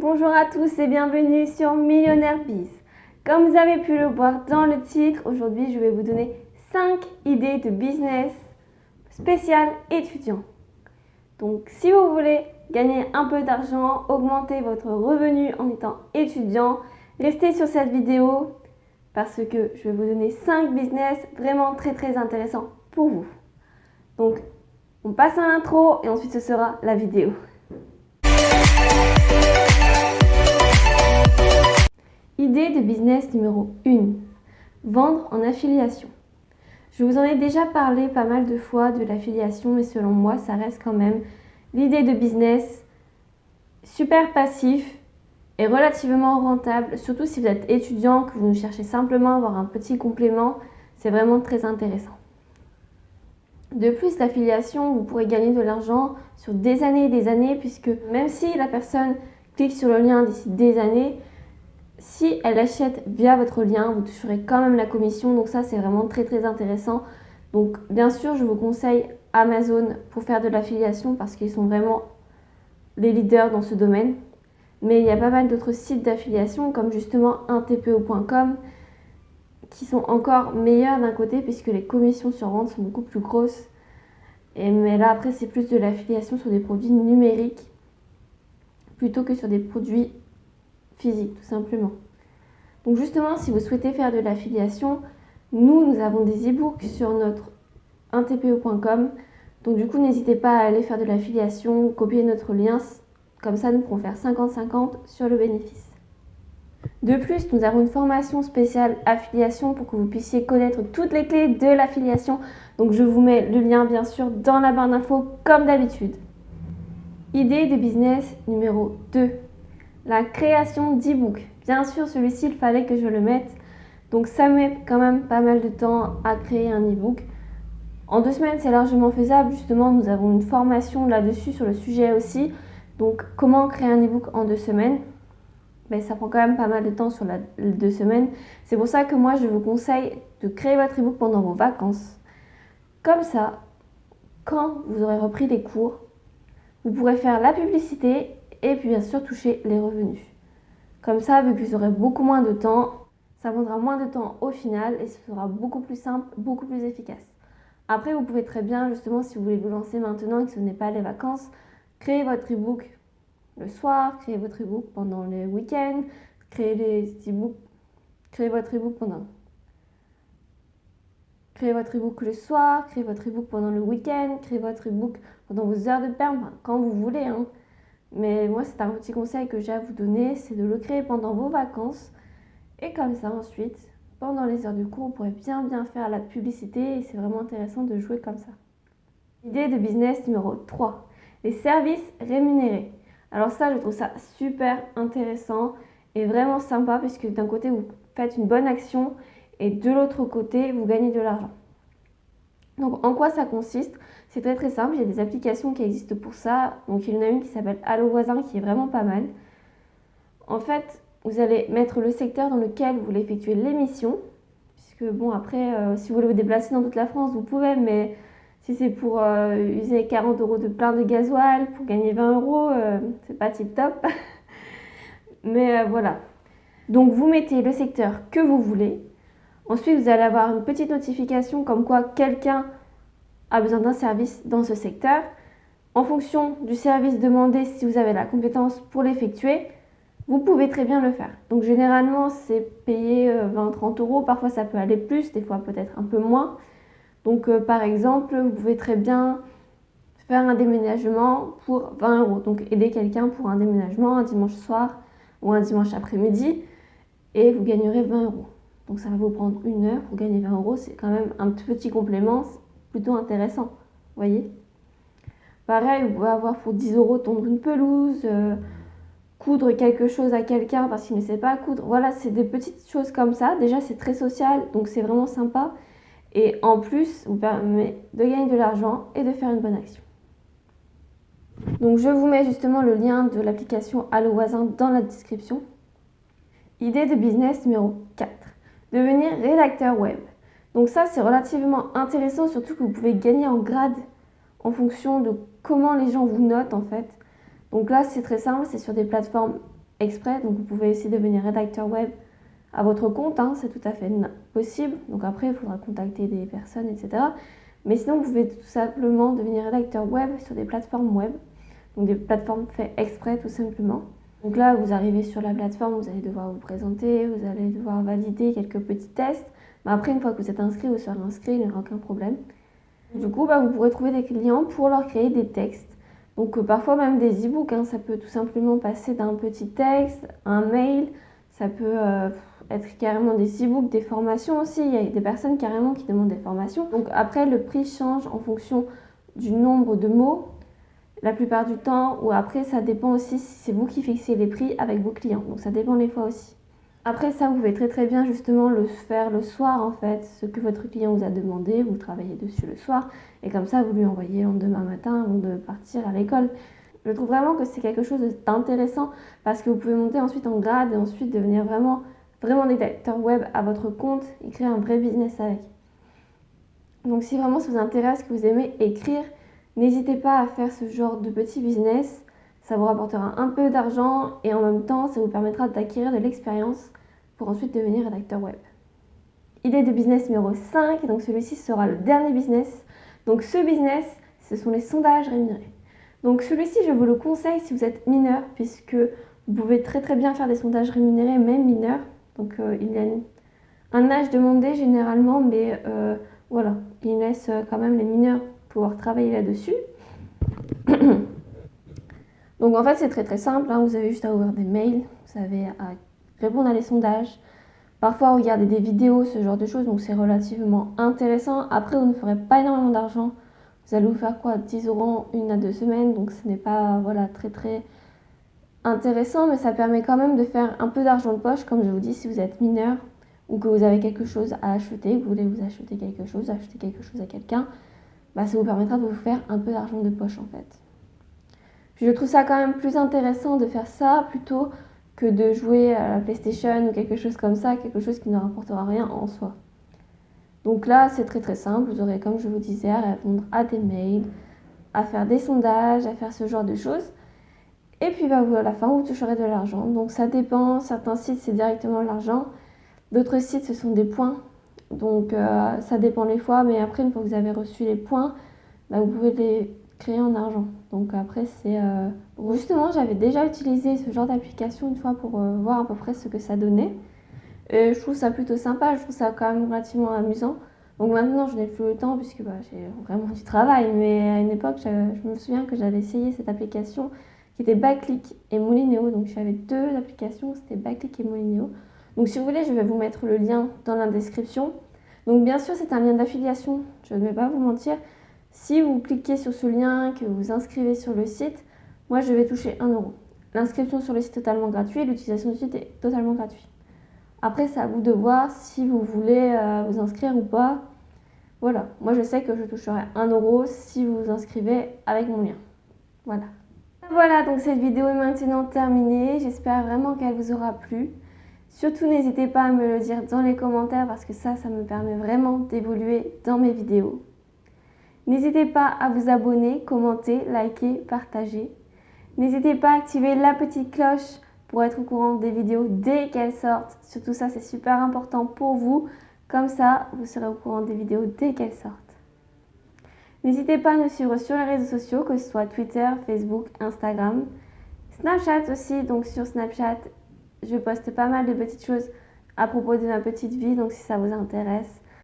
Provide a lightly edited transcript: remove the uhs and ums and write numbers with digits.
Bonjour à tous et bienvenue sur Millionnaire Biz. Comme vous avez pu le voir dans le titre, aujourd'hui je vais vous donner 5 idées de business spéciales étudiants. Donc si vous voulez gagner un peu d'argent, augmenter votre revenu en étant étudiant, restez sur cette vidéo parce que je vais vous donner 5 business vraiment très intéressants pour vous. Donc on passe à l'intro et ensuite ce sera la vidéo. Idée de business numéro 1. Vendre en affiliation. Je vous en ai déjà parlé pas mal de fois de l'affiliation, mais selon moi, ça reste quand même l'idée de business super passif et relativement rentable, surtout si vous êtes étudiant, que vous cherchez simplement à avoir un petit complément, c'est vraiment très intéressant. De plus, l'affiliation, vous pourrez gagner de l'argent sur des années et des années, puisque même si la personne clique sur le lien d'ici des années, si elle achète via votre lien, vous toucherez quand même la commission. Donc ça, c'est vraiment très intéressant. Donc bien sûr, je vous conseille Amazon pour faire de l'affiliation parce qu'ils sont vraiment les leaders dans ce domaine. Mais il y a pas mal d'autres sites d'affiliation comme justement untpo.com qui sont encore meilleurs d'un côté puisque les commissions sur vente sont beaucoup plus grosses. Mais là, après, c'est plus de l'affiliation sur des produits numériques plutôt que sur des produits physique tout simplement. Donc justement, si vous souhaitez faire de l'affiliation, nous avons des e-books sur notre untpo.com. Donc du coup, n'hésitez pas à aller faire de l'affiliation, copier notre lien, comme ça nous pourrons faire 50-50 sur le bénéfice. De plus, nous avons une formation spéciale affiliation pour que vous puissiez connaître toutes les clés de l'affiliation. Donc je vous mets le lien bien sûr dans la barre d'infos comme d'habitude. Idée de business numéro 2. La création d'e-book. Bien sûr, celui-ci, il fallait que je le mette. Donc, ça met quand même pas mal de temps à créer un e-book. En 2 semaines, c'est largement faisable. Justement, nous avons une formation là-dessus sur le sujet aussi. Donc, comment créer un e-book en 2 semaines? Ça prend quand même pas mal de temps sur les 2 semaines. C'est pour ça que moi, je vous conseille de créer votre e-book pendant vos vacances. Comme ça, quand vous aurez repris les cours, vous pourrez faire la publicité et puis bien sûr toucher les revenus. Comme ça, vu que vous aurez beaucoup moins de temps, ça prendra moins de temps au final et ce sera beaucoup plus simple, beaucoup plus efficace. Après, vous pouvez très bien, justement, si vous voulez vous lancer maintenant et que ce n'est pas les vacances, créer votre e-book le soir, créer votre e-book pendant les week-ends, créer votre e-book le soir, créer votre e-book pendant le week-end, créer votre e-book pendant vos heures de perm, quand vous voulez, hein. Mais moi, c'est un petit conseil que j'ai à vous donner, c'est de le créer pendant vos vacances. Et comme ça, ensuite, pendant les heures de cours, vous pourrez bien faire la publicité et c'est vraiment intéressant de jouer comme ça. Idée de business numéro 3. Les services rémunérés. Alors ça, je trouve ça super intéressant et vraiment sympa puisque d'un côté, vous faites une bonne action et de l'autre côté, vous gagnez de l'argent. Donc en quoi ça consiste? C'est très simple, il y a des applications qui existent pour ça. Donc il y en a une qui s'appelle Allo Voisin qui est vraiment pas mal. En fait, vous allez mettre le secteur dans lequel vous voulez effectuer l'émission. Puisque bon, après, si vous voulez vous déplacer dans toute la France, vous pouvez. Mais si c'est pour user 40 € de plein de gasoil, pour gagner 20 €, c'est pas tip top. Mais voilà. Donc vous mettez le secteur que vous voulez. Ensuite, vous allez avoir une petite notification comme quoi quelqu'un a besoin d'un service dans ce secteur. En fonction du service demandé, si vous avez la compétence pour l'effectuer, vous pouvez très bien le faire. Donc généralement, c'est payé 20-30 €. Parfois, ça peut aller plus, des fois peut-être un peu moins. Donc par exemple, vous pouvez très bien faire un déménagement pour 20 €. Donc aider quelqu'un pour un déménagement un dimanche soir ou un dimanche après-midi et vous gagnerez 20 €. Donc ça va vous prendre 1 heure pour gagner 20 €. C'est quand même un petit complément, c'est plutôt intéressant. Vous voyez? Pareil, vous pouvez avoir pour 10 € tondre une pelouse, coudre quelque chose à quelqu'un parce qu'il ne sait pas coudre. Voilà, c'est des petites choses comme ça. Déjà, c'est très social, donc c'est vraiment sympa. Et en plus, vous permet de gagner de l'argent et de faire une bonne action. Donc je vous mets justement le lien de l'application Allo Voisin dans la description. Idée de business numéro 4. Devenir rédacteur web. Donc ça, c'est relativement intéressant, surtout que vous pouvez gagner en grade en fonction de comment les gens vous notent en fait. Donc là, c'est très simple, c'est sur des plateformes exprès. Donc vous pouvez aussi devenir rédacteur web à votre compte, hein, c'est tout à fait possible. Donc après, il faudra contacter des personnes, etc. Mais sinon, vous pouvez tout simplement devenir rédacteur web sur des plateformes web. Donc des plateformes faites exprès, tout simplement. Donc là, vous arrivez sur la plateforme, vous allez devoir vous présenter, vous allez devoir valider quelques petits tests. Mais après, une fois que vous êtes inscrit, vous serez inscrit, il n'y aura aucun problème. Du coup, vous pourrez trouver des clients pour leur créer des textes. Donc parfois même des e-books, hein, ça peut tout simplement passer d'un petit texte, un mail, ça peut être carrément des e-books, des formations aussi. Il y a des personnes carrément qui demandent des formations. Donc après, le prix change en fonction du nombre de mots, la plupart du temps, ou après ça dépend aussi si c'est vous qui fixez les prix avec vos clients. Donc ça dépend des fois aussi. Après ça, vous pouvez très bien justement le faire le soir en fait, ce que votre client vous a demandé, vous travaillez dessus le soir et comme ça vous lui envoyez le lendemain matin avant de partir à l'école. Je trouve vraiment que c'est quelque chose d'intéressant parce que vous pouvez monter ensuite en grade et ensuite devenir vraiment rédacteur web à votre compte et créer un vrai business avec. Donc si vraiment ça vous intéresse, que vous aimez écrire, n'hésitez pas à faire ce genre de petit business. Ça vous rapportera un peu d'argent et en même temps, ça vous permettra d'acquérir de l'expérience pour ensuite devenir rédacteur web. Idée de business numéro 5, donc celui-ci sera le dernier business. Donc ce business, ce sont les sondages rémunérés. Donc celui-ci, je vous le conseille si vous êtes mineur, puisque vous pouvez très bien faire des sondages rémunérés, même mineurs. Donc il y a un âge demandé généralement, mais voilà, il laisse quand même les mineurs pouvoir travailler là-dessus. Donc en fait c'est très simple, hein. Vous avez juste à ouvrir des mails, vous avez à répondre à des sondages, parfois regarder des vidéos, ce genre de choses, donc c'est relativement intéressant. Après vous ne ferez pas énormément d'argent, vous allez vous faire quoi, 10 € 1 à 2 semaines, donc ce n'est pas voilà, très intéressant, mais ça permet quand même de faire un peu d'argent de poche, comme je vous dis, si vous êtes mineur ou que vous avez quelque chose à acheter, que vous voulez vous acheter quelque chose à quelqu'un, ça vous permettra de vous faire un peu d'argent de poche en fait. Puis je trouve ça quand même plus intéressant de faire ça plutôt que de jouer à la PlayStation ou quelque chose comme ça, quelque chose qui ne rapportera rien en soi. Donc là, c'est très simple. Vous aurez, comme je vous disais, à répondre à des mails, à faire des sondages, à faire ce genre de choses. Et puis à la fin, vous toucherez de l'argent. Donc ça dépend. Certains sites, c'est directement l'argent. D'autres sites, ce sont des points. Donc ça dépend des fois. Mais après, une fois que vous avez reçu les points, vous pouvez les créer en argent. Donc après c'est... Justement j'avais déjà utilisé ce genre d'application une fois pour voir à peu près ce que ça donnait. Et je trouve ça plutôt sympa, je trouve ça quand même relativement amusant. Donc maintenant je n'ai plus le temps puisque j'ai vraiment du travail. Mais à une époque je me souviens que j'avais essayé cette application qui était Backclick et Molinéo. Donc j'avais deux applications, c'était Backclick et Molinéo. Donc si vous voulez je vais vous mettre le lien dans la description. Donc bien sûr c'est un lien d'affiliation, je ne vais pas vous mentir. Si vous cliquez sur ce lien, que vous vous inscrivez sur le site, moi je vais toucher 1 €. L'inscription sur le site est totalement gratuite, l'utilisation du site est totalement gratuite. Après c'est à vous de voir si vous voulez vous inscrire ou pas. Voilà, moi je sais que je toucherai 1 € si vous vous inscrivez avec mon lien. Voilà, donc cette vidéo est maintenant terminée. J'espère vraiment qu'elle vous aura plu. Surtout n'hésitez pas à me le dire dans les commentaires parce que ça me permet vraiment d'évoluer dans mes vidéos. N'hésitez pas à vous abonner, commenter, liker, partager. N'hésitez pas à activer la petite cloche pour être au courant des vidéos dès qu'elles sortent. Surtout ça, c'est super important pour vous. Comme ça, vous serez au courant des vidéos dès qu'elles sortent. N'hésitez pas à nous suivre sur les réseaux sociaux, que ce soit Twitter, Facebook, Instagram. Snapchat aussi, donc sur Snapchat, je poste pas mal de petites choses à propos de ma petite vie. Donc si ça vous intéresse,